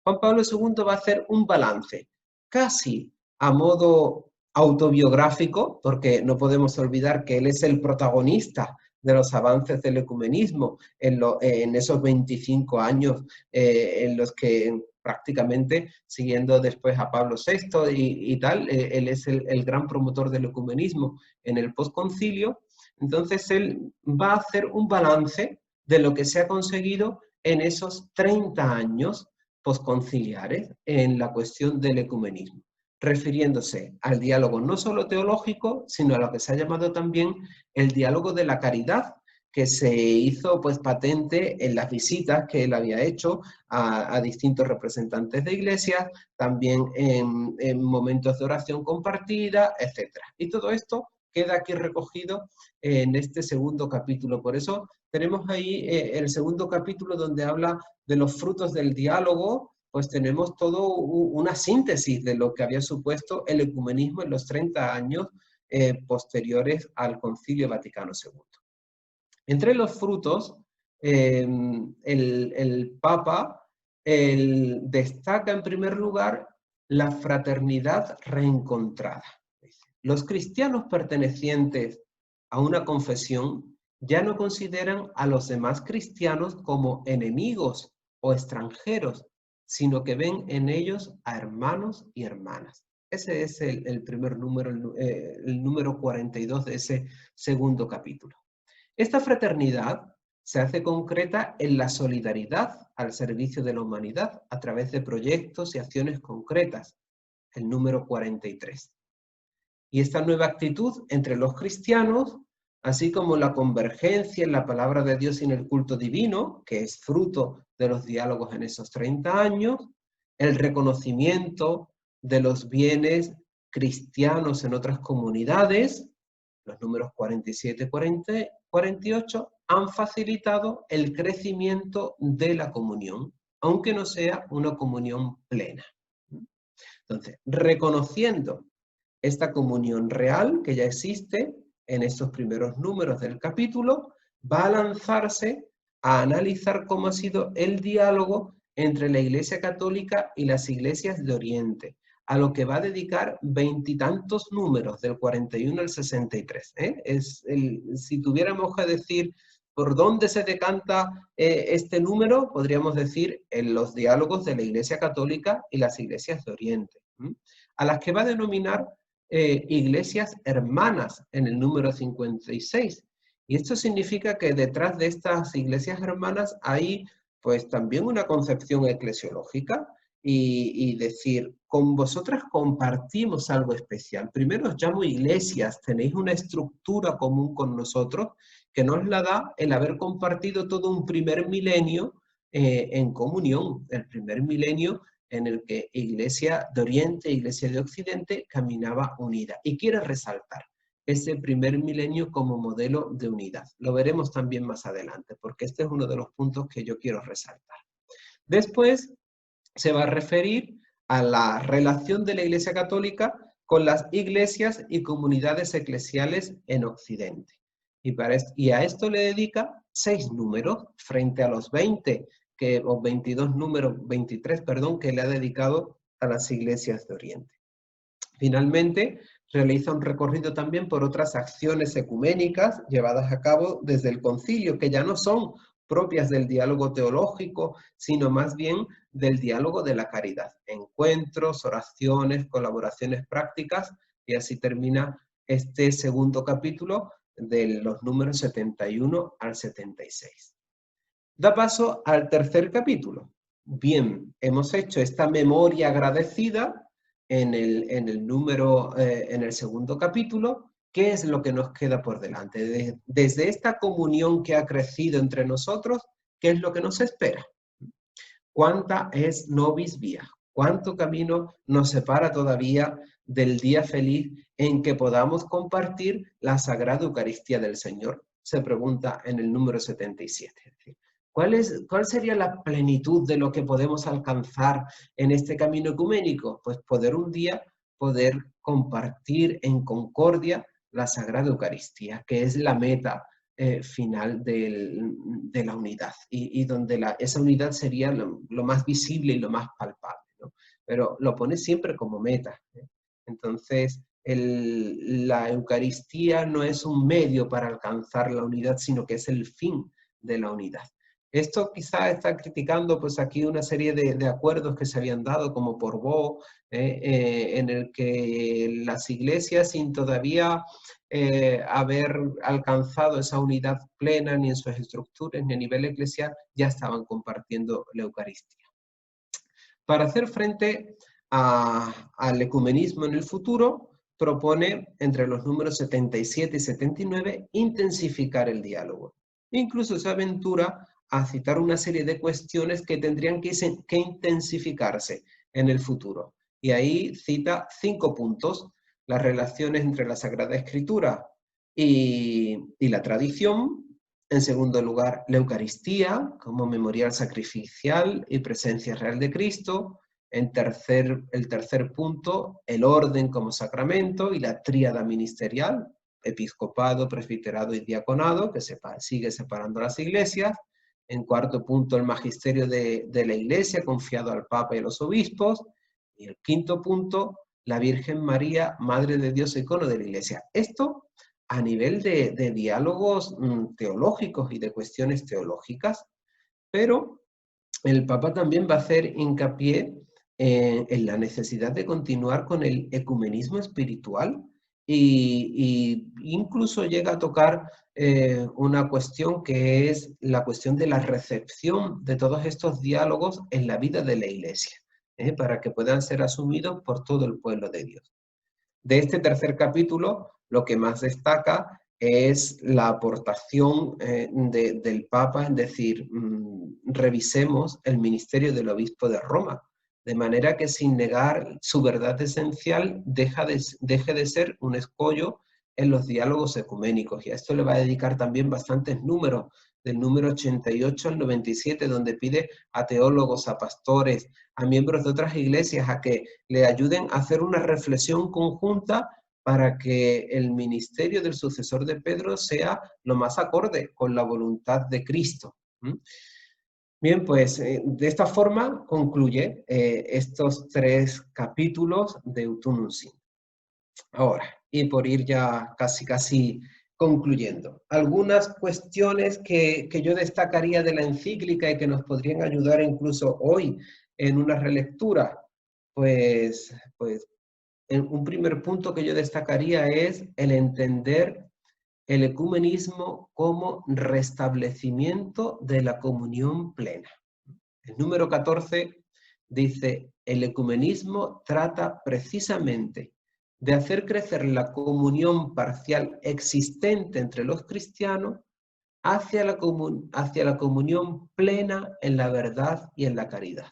Juan Pablo II va a hacer un balance, casi a modo autobiográfico, porque no podemos olvidar que él es el protagonista de los avances del ecumenismo en esos 25 años en los que prácticamente, siguiendo después a Pablo VI y tal, él es el gran promotor del ecumenismo en el posconcilio. Entonces él va a hacer un balance de lo que se ha conseguido en esos 30 años posconciliares en la cuestión del ecumenismo, refiriéndose al diálogo no solo teológico, sino a lo que se ha llamado también el diálogo de la caridad, que se hizo pues patente en las visitas que él había hecho a distintos representantes de iglesias, también en momentos de oración compartida, etc. Y todo esto queda aquí recogido en este segundo capítulo. Por eso tenemos ahí el segundo capítulo donde habla de los frutos del diálogo, pues tenemos todo una síntesis de lo que había supuesto el ecumenismo en los 30 años posteriores al Concilio Vaticano II. Entre los frutos, el Papa destaca en primer lugar la fraternidad reencontrada. Los cristianos pertenecientes a una confesión ya no consideran a los demás cristianos como enemigos o extranjeros, sino que ven en ellos a hermanos y hermanas. Ese es el primer número, el número 42 de ese segundo capítulo. Esta fraternidad se hace concreta en la solidaridad al servicio de la humanidad a través de proyectos y acciones concretas, el número 43. Y esta nueva actitud entre los cristianos, así como la convergencia en la palabra de Dios y en el culto divino, que es fruto de los diálogos en esos 30 años, el reconocimiento de los bienes cristianos en otras comunidades, Los números 47 y 48 han facilitado el crecimiento de la comunión, aunque no sea una comunión plena. Entonces, reconociendo esta comunión real que ya existe en estos primeros números del capítulo, va a lanzarse a analizar cómo ha sido el diálogo entre la Iglesia Católica y las iglesias de Oriente, a lo que va a dedicar veintitantos números, del 41 al 63. Si tuviéramos que decir por dónde se decanta este número, podríamos decir en los diálogos de la Iglesia Católica y las iglesias de Oriente, a las que va a denominar iglesias hermanas en el número 56. Y esto significa que detrás de estas iglesias hermanas hay pues también una concepción eclesiológica y decir, con vosotras compartimos algo especial. Primero os llamo iglesias, tenéis una estructura común con nosotros que nos la da el haber compartido todo un primer milenio en comunión, el primer milenio en el que Iglesia de Oriente e Iglesia de Occidente caminaba unida. Y quiere resaltar ese primer milenio como modelo de unidad. Lo veremos también más adelante, porque este es uno de los puntos que yo quiero resaltar. Después se va a referir a la relación de la Iglesia Católica con las iglesias y comunidades eclesiales en Occidente. Y a esto le dedica 6 números frente a los 20 o 22 números, 23, perdón, que le ha dedicado a las iglesias de Oriente. Finalmente, realiza un recorrido también por otras acciones ecuménicas llevadas a cabo desde el concilio, que ya no son propias del diálogo teológico, sino más bien del diálogo de la caridad. Encuentros, oraciones, colaboraciones prácticas, y así termina este segundo capítulo de los números 71 al 76. Da paso al tercer capítulo. Bien, hemos hecho esta memoria agradecida en el segundo capítulo. ¿Qué es lo que nos queda por delante? Desde esta comunión que ha crecido entre nosotros, ¿qué es lo que nos espera? ¿Cuánta es nobis via? ¿Cuánto camino nos separa todavía del día feliz en que podamos compartir la Sagrada Eucaristía del Señor? Se pregunta en el número 77. Es decir, ¿cuál sería la plenitud de lo que podemos alcanzar en este camino ecuménico? Pues un día poder compartir en concordia la Sagrada Eucaristía, que es la meta final de la unidad, y donde esa unidad sería lo más visible y lo más palpable, ¿no? Pero lo pone siempre como meta, ¿eh? Entonces, la Eucaristía no es un medio para alcanzar la unidad, sino que es el fin de la unidad. Esto quizá está criticando pues aquí una serie de acuerdos que se habían dado, como por Bo, en el que las iglesias, sin todavía haber alcanzado esa unidad plena ni en sus estructuras ni a nivel eclesial, ya estaban compartiendo la Eucaristía. Para hacer frente al ecumenismo en el futuro, propone entre los números 77 y 79 intensificar el diálogo. Incluso se aventura a citar una serie de cuestiones que tendrían que intensificarse en el futuro. Y ahí cita 5 puntos: las relaciones entre la Sagrada Escritura y la tradición. En segundo lugar, la Eucaristía como memorial sacrificial y presencia real de Cristo. El tercer punto, el orden como sacramento y la tríada ministerial, episcopado, presbiterado y diaconado, que sigue separando las iglesias. En cuarto punto, el magisterio de la Iglesia, confiado al Papa y a los obispos. Y el quinto punto, la Virgen María, Madre de Dios e icono de la Iglesia. Esto a nivel de diálogos teológicos y de cuestiones teológicas, pero el Papa también va a hacer hincapié en la necesidad de continuar con el ecumenismo espiritual, y incluso llega a tocar una cuestión que es la cuestión de la recepción de todos estos diálogos en la vida de la Iglesia, para que puedan ser asumidos por todo el pueblo de Dios. De este tercer capítulo, lo que más destaca es la aportación del Papa, es decir, revisemos el ministerio del obispo de Roma, de manera que sin negar su verdad esencial deje de ser un escollo en los diálogos ecuménicos. Y a esto le va a dedicar también bastantes números, del número 88 al 97, donde pide a teólogos, a pastores, a miembros de otras iglesias a que le ayuden a hacer una reflexión conjunta para que el ministerio del sucesor de Pedro sea lo más acorde con la voluntad de Cristo. Bien, pues de esta forma concluye estos 3 capítulos de Ut Unum Sint. Ahora, y por ir ya casi concluyendo, algunas cuestiones que yo destacaría de la encíclica y que nos podrían ayudar incluso hoy en una relectura, pues un primer punto que yo destacaría es el entender el ecumenismo como restablecimiento de la comunión plena. El número 14 dice, el ecumenismo trata precisamente de hacer crecer la comunión parcial existente entre los cristianos hacia la comunión plena en la verdad y en la caridad.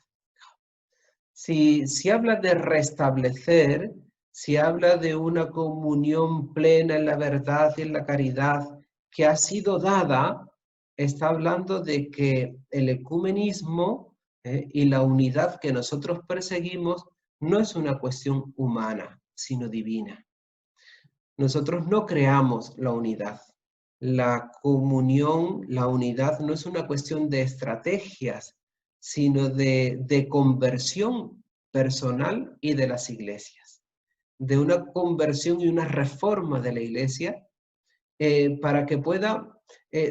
Si habla de restablecer, si habla de una comunión plena en la verdad y en la caridad que ha sido dada, está hablando de que el ecumenismo y la unidad que nosotros perseguimos no es una cuestión humana, sino divina. Nosotros no creamos la unidad. La comunión, la unidad no es una cuestión de estrategias, sino de conversión personal y de las iglesias, de una conversión y una reforma de la iglesia para que pueda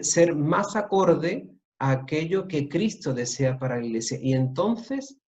ser más acorde a aquello que Cristo desea para la iglesia. Y entonces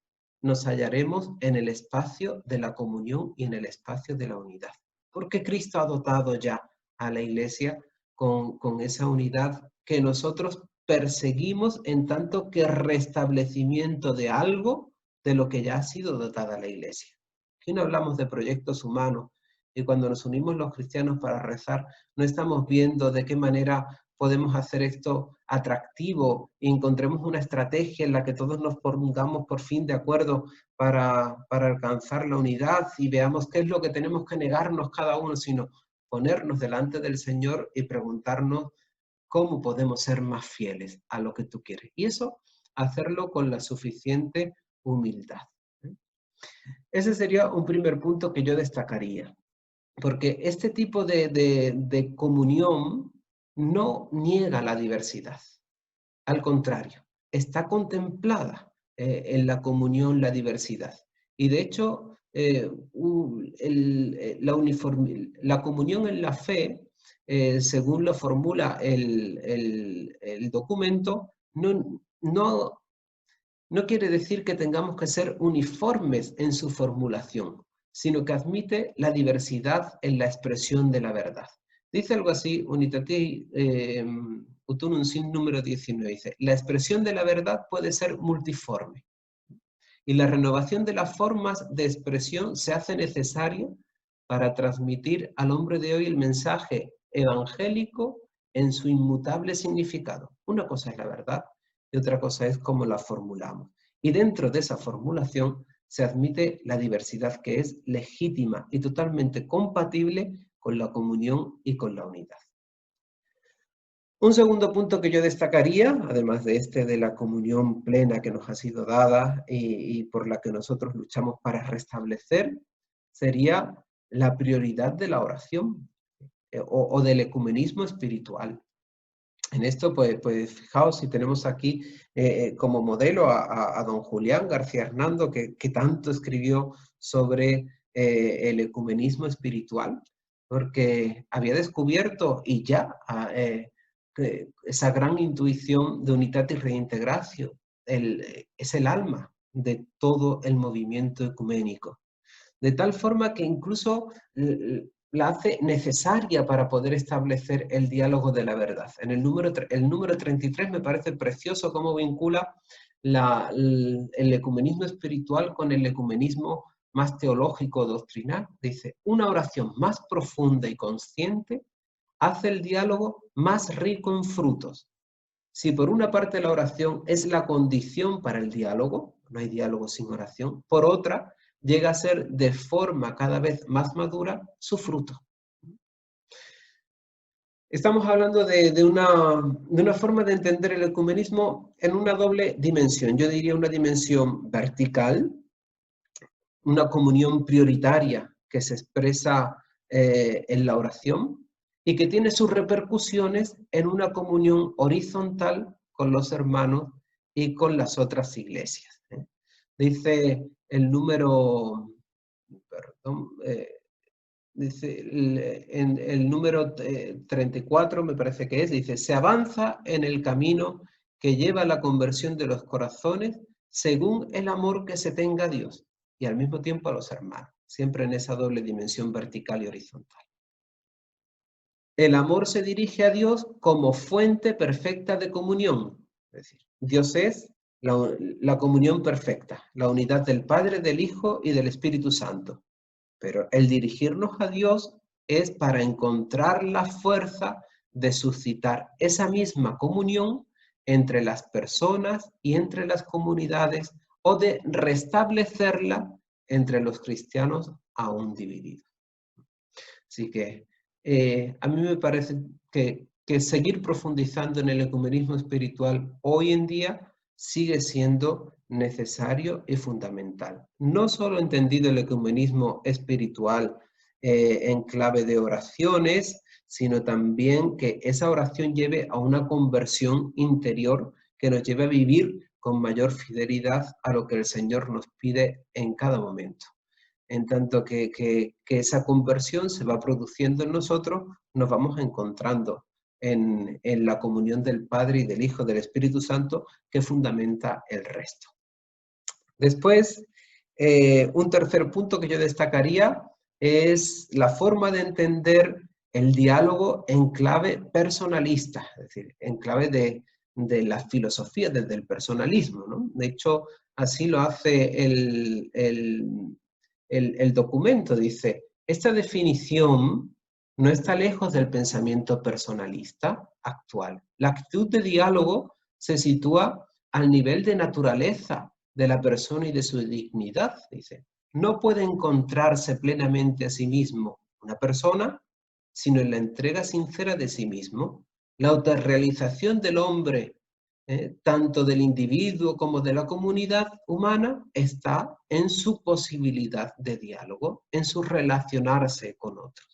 nos hallaremos en el espacio de la comunión y en el espacio de la unidad. Porque Cristo ha dotado ya a la iglesia con esa unidad que nosotros perseguimos en tanto que restablecimiento de algo de lo que ya ha sido dotada la iglesia. Aquí no hablamos de proyectos humanos, y cuando nos unimos los cristianos para rezar, no estamos viendo de qué manera podemos hacer esto atractivo y encontremos una estrategia en la que todos nos pongamos por fin de acuerdo para alcanzar la unidad y veamos qué es lo que tenemos que negarnos cada uno, sino ponernos delante del Señor y preguntarnos cómo podemos ser más fieles a lo que tú quieres. Y eso, hacerlo con la suficiente humildad. Ese sería un primer punto que yo destacaría. Porque este tipo de comunión no niega la diversidad. Al contrario, está contemplada en la comunión la diversidad. Y de hecho, la comunión en la fe, según lo formula el documento, no quiere decir que tengamos que ser uniformes en su formulación, sino que admite la diversidad en la expresión de la verdad. Dice algo así, Unitatis Ut Unum Sint número 19, dice, la expresión de la verdad puede ser multiforme y la renovación de las formas de expresión se hace necesario para transmitir al hombre de hoy el mensaje evangélico en su inmutable significado. Una cosa es la verdad y otra cosa es cómo la formulamos. Y dentro de esa formulación se admite la diversidad que es legítima y totalmente compatible con la comunión y con la unidad. Un segundo punto que yo destacaría, además de este de la comunión plena que nos ha sido dada y por la que nosotros luchamos para restablecer, sería la prioridad de la oración o del ecumenismo espiritual. En esto, pues fijaos, si tenemos aquí como modelo a don Julián García Hernando, que tanto escribió sobre el ecumenismo espiritual, porque había descubierto y ya esa gran intuición de Unitatis Reintegratio, es el alma de todo el movimiento ecuménico. De tal forma que incluso la hace necesaria para poder establecer el diálogo de la verdad. El número 33 me parece precioso cómo vincula el ecumenismo espiritual con el ecumenismo más teológico doctrinal. Dice, una oración más profunda y consciente hace el diálogo más rico en frutos. Si por una parte la oración es la condición para el diálogo, no hay diálogo sin oración, por otra, llega a ser de forma cada vez más madura su fruto. Estamos hablando de una forma de entender el ecumenismo en una doble dimensión. Yo diría una dimensión vertical, una comunión prioritaria que se expresa en la oración y que tiene sus repercusiones en una comunión horizontal con los hermanos y con las otras iglesias. Dice el número, perdón, dice en el número 34, me parece que es, dice, se avanza en el camino que lleva a la conversión de los corazones según el amor que se tenga a Dios y al mismo tiempo a los hermanos, siempre en esa doble dimensión vertical y horizontal. El amor se dirige a Dios como fuente perfecta de comunión, es decir, Dios es la comunión perfecta, la unidad del Padre, del Hijo y del Espíritu Santo. Pero el dirigirnos a Dios es para encontrar la fuerza de suscitar esa misma comunión entre las personas y entre las comunidades o de restablecerla entre los cristianos aún divididos. Así que a mí me parece que seguir profundizando en el ecumenismo espiritual hoy en día sigue siendo necesario y fundamental. No solo entendido el ecumenismo espiritual en clave de oraciones, sino también que esa oración lleve a una conversión interior que nos lleve a vivir con mayor fidelidad a lo que el Señor nos pide en cada momento. En tanto que esa conversión se va produciendo en nosotros, nos vamos encontrando en la comunión del Padre y del Hijo, del Espíritu Santo, que fundamenta el resto. Después, un tercer punto que yo destacaría es la forma de entender el diálogo en clave personalista, es decir, en clave de la filosofía, desde el personalismo, ¿no? De hecho, así lo hace el documento, dice, esta definición no está lejos del pensamiento personalista actual. La actitud de diálogo se sitúa al nivel de naturaleza de la persona y de su dignidad, dice. No puede encontrarse plenamente a sí mismo una persona, sino en la entrega sincera de sí mismo. La autorrealización del hombre, tanto del individuo como de la comunidad humana, está en su posibilidad de diálogo, en su relacionarse con otros.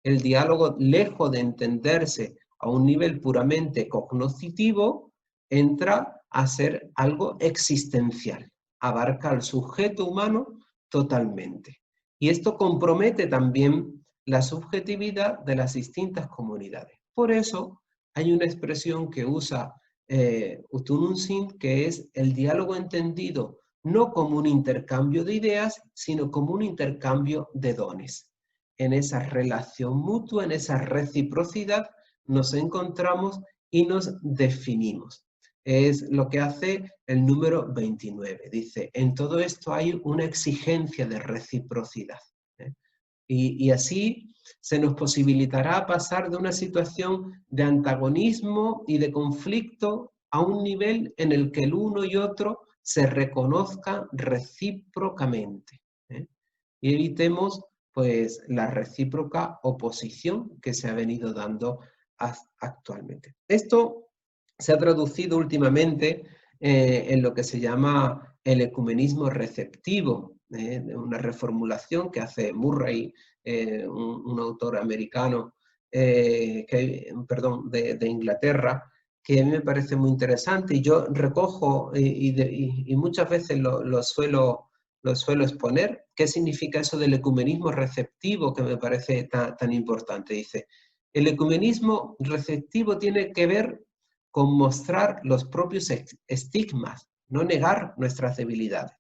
El diálogo, lejos de entenderse a un nivel puramente cognoscitivo, entra a ser algo existencial, abarca al sujeto humano totalmente. Y esto compromete también la subjetividad de las distintas comunidades. Por eso hay una expresión que usa Utunun Sint, que es el diálogo entendido no como un intercambio de ideas, sino como un intercambio de dones. En esa relación mutua, en esa reciprocidad, nos encontramos y nos definimos. Es lo que hace el número 29. Dice, en todo esto hay una exigencia de reciprocidad. Y así se nos posibilitará pasar de una situación de antagonismo y de conflicto a un nivel en el que el uno y otro se reconozcan recíprocamente. Y evitemos pues la recíproca oposición que se ha venido dando actualmente. Esto se ha traducido últimamente en lo que se llama el ecumenismo receptivo, una reformulación que hace Murray, un autor americano, de Inglaterra, que a mí me parece muy interesante y yo recojo y muchas veces lo suelo exponer. ¿Qué significa eso del ecumenismo receptivo que me parece tan importante? Dice, el ecumenismo receptivo tiene que ver con mostrar los propios estigmas, no negar nuestras debilidades,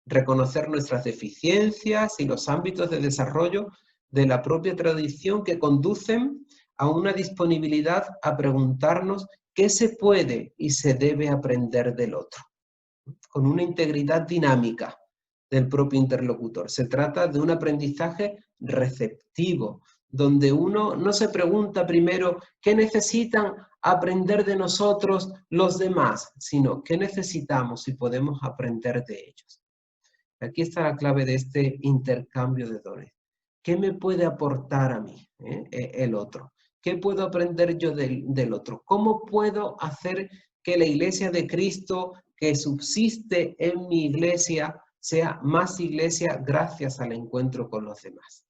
reconocer nuestras deficiencias y los ámbitos de desarrollo de la propia tradición que conducen a una disponibilidad a preguntarnos qué se puede y se debe aprender del otro, con una integridad dinámica del propio interlocutor. Se trata de un aprendizaje receptivo, donde uno no se pregunta primero qué necesitan aprender de nosotros los demás, sino qué necesitamos y podemos aprender de ellos. Aquí está la clave de este intercambio de dones. ¿Qué me puede aportar a mí el otro? ¿Qué puedo aprender yo del otro? ¿Cómo puedo hacer que la iglesia de Cristo que subsiste en mi iglesia sea más iglesia gracias al encuentro con los demás?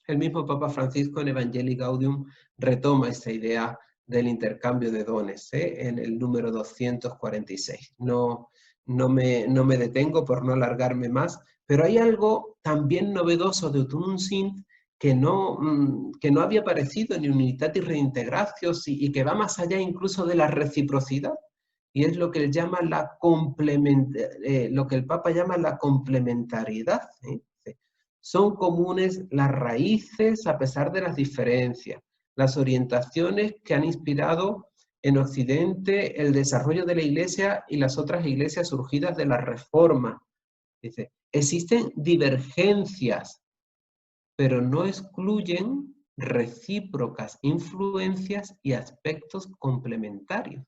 El mismo Papa Francisco en Evangelii Gaudium retoma esta idea del intercambio de dones, en el número 246. No me detengo por no alargarme más, pero hay algo también novedoso de Ut Unum Sint que no había aparecido en Unitatis Reintegratio y que va más allá incluso de la reciprocidad, y es lo que él llama lo que el Papa llama la complementariedad. Son comunes las raíces a pesar de las diferencias, las orientaciones que han inspirado en Occidente el desarrollo de la Iglesia y las otras iglesias surgidas de la Reforma. Dice, existen divergencias, pero no excluyen recíprocas influencias y aspectos complementarios.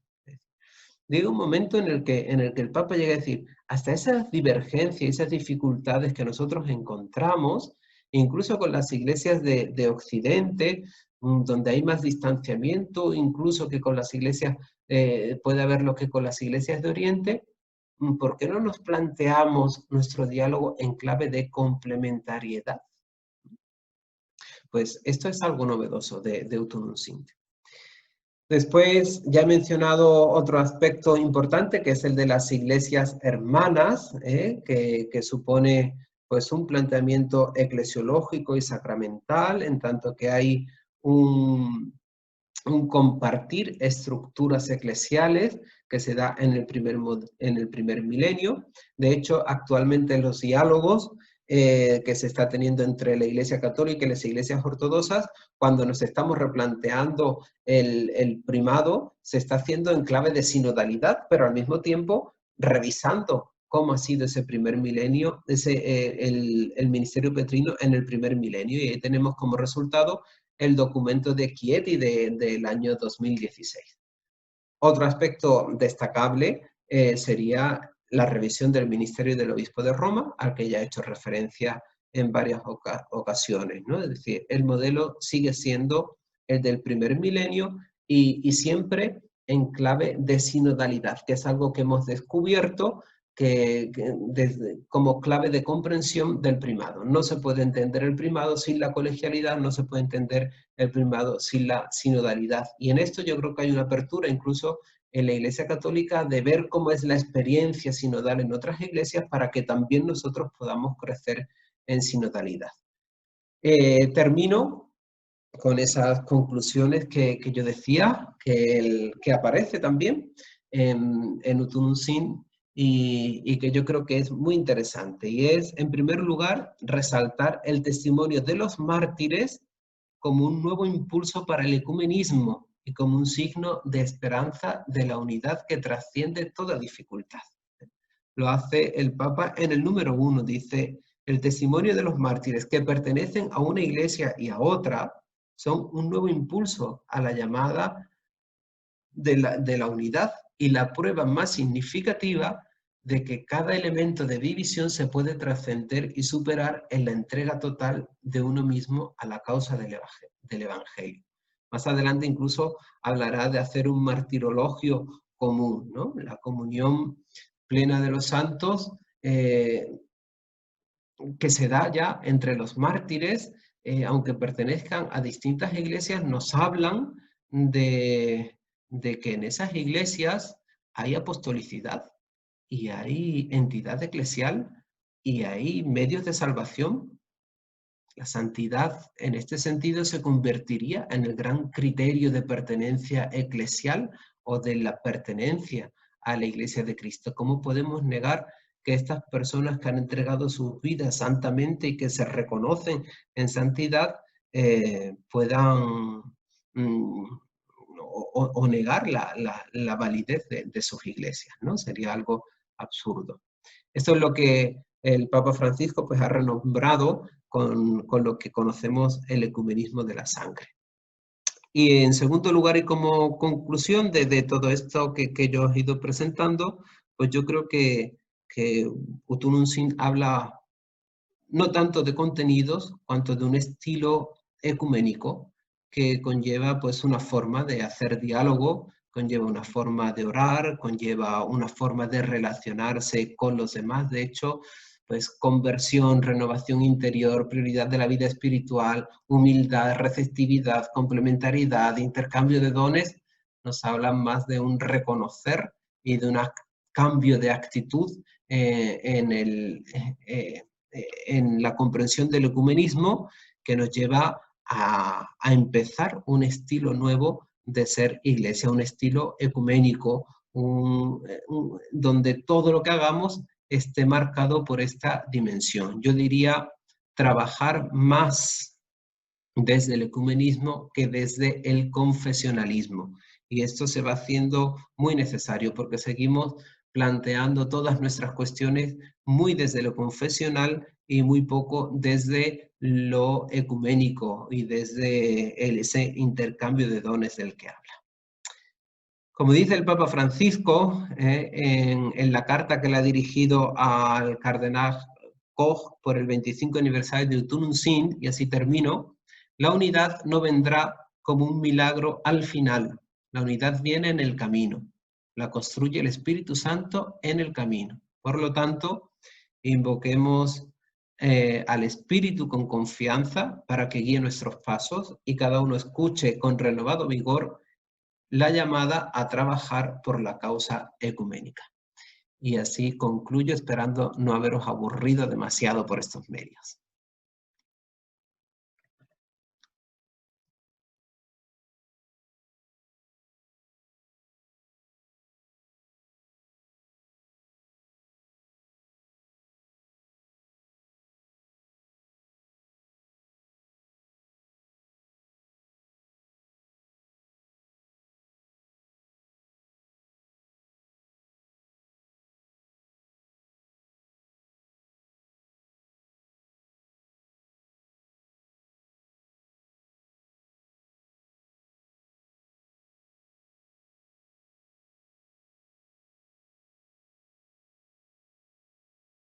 Llega un momento en el que el Papa llega a decir, hasta esas divergencias, esas dificultades que nosotros encontramos, incluso con las iglesias de Occidente, donde hay más distanciamiento, incluso que con las iglesias, puede haber lo que con las iglesias de Oriente, ¿por qué no nos planteamos nuestro diálogo en clave de complementariedad? Pues esto es algo novedoso de Ut Unum Sint. Después, ya he mencionado otro aspecto importante, que es el de las iglesias hermanas, que supone pues, un planteamiento eclesiológico y sacramental, en tanto que hay un compartir estructuras eclesiales que se da en el primer milenio. De hecho, actualmente en los diálogos que se está teniendo entre la Iglesia Católica y las iglesias ortodoxas, cuando nos estamos replanteando el primado, se está haciendo en clave de sinodalidad, pero al mismo tiempo revisando cómo ha sido ese primer milenio, el ministerio petrino en el primer milenio, y ahí tenemos como resultado el documento de Chieti del año 2016. Otro aspecto destacable sería la revisión del Ministerio del Obispo de Roma, al que ya he hecho referencia en varias ocasiones, ¿no? Es decir, el modelo sigue siendo el del primer milenio y siempre en clave de sinodalidad, que es algo que hemos descubierto como clave de comprensión del primado. No se puede entender el primado sin la colegialidad, no se puede entender el primado sin la sinodalidad. Y en esto yo creo que hay una apertura incluso en la Iglesia Católica de ver cómo es la experiencia sinodal en otras iglesias para que también nosotros podamos crecer en sinodalidad. Termino con esas conclusiones que yo decía, que aparece también en Ut Unum Sint y que yo creo que es muy interesante. Y es, en primer lugar, resaltar el testimonio de los mártires como un nuevo impulso para el ecumenismo y como un signo de esperanza de la unidad que trasciende toda dificultad. Lo hace el Papa en el número 1, dice, el testimonio de los mártires que pertenecen a una iglesia y a otra son un nuevo impulso a la llamada de la unidad y la prueba más significativa de que cada elemento de división se puede trascender y superar en la entrega total de uno mismo a la causa del Evangelio. Más adelante incluso hablará de hacer un martirologio común, ¿no? La comunión plena de los santos que se da ya entre los mártires, aunque pertenezcan a distintas iglesias, nos hablan de que en esas iglesias hay apostolicidad y hay entidad eclesial y hay medios de salvación. La santidad en este sentido se convertiría en el gran criterio de pertenencia eclesial o de la pertenencia a la Iglesia de Cristo. ¿Cómo podemos negar que estas personas que han entregado sus vidas santamente y que se reconocen en santidad puedan o negar la validez de sus iglesias, ¿no? Sería algo absurdo. Esto es lo que el Papa Francisco pues, ha renombrado con lo que conocemos el ecumenismo de la sangre. Y en segundo lugar, y como conclusión de todo esto que yo he ido presentando, pues yo creo que Ut Unum Sint habla no tanto de contenidos, cuanto de un estilo ecuménico que conlleva pues una forma de hacer diálogo, conlleva una forma de orar, conlleva una forma de relacionarse con los demás. De hecho, pues conversión, renovación interior, prioridad de la vida espiritual, humildad, receptividad, complementariedad, intercambio de dones, nos hablan más de un reconocer y de un cambio de actitud en la comprensión del ecumenismo, que nos lleva a empezar un estilo nuevo de ser iglesia, un estilo ecuménico, donde todo lo que hagamos esté marcado por esta dimensión. Yo diría trabajar más desde el ecumenismo que desde el confesionalismo. Y esto se va haciendo muy necesario porque seguimos planteando todas nuestras cuestiones muy desde lo confesional y muy poco desde lo ecuménico y desde ese intercambio de dones del que habla. Como dice el Papa Francisco en la carta que le ha dirigido al cardenal Koch por el 25 aniversario de Tunum Sin, y así termino, la unidad no vendrá como un milagro al final, la unidad viene en el camino, la construye el Espíritu Santo en el camino. Por lo tanto, invoquemos al Espíritu con confianza para que guíe nuestros pasos y cada uno escuche con renovado vigor la llamada a trabajar por la causa ecuménica. Y así concluyo, esperando no haberos aburrido demasiado por estos medios.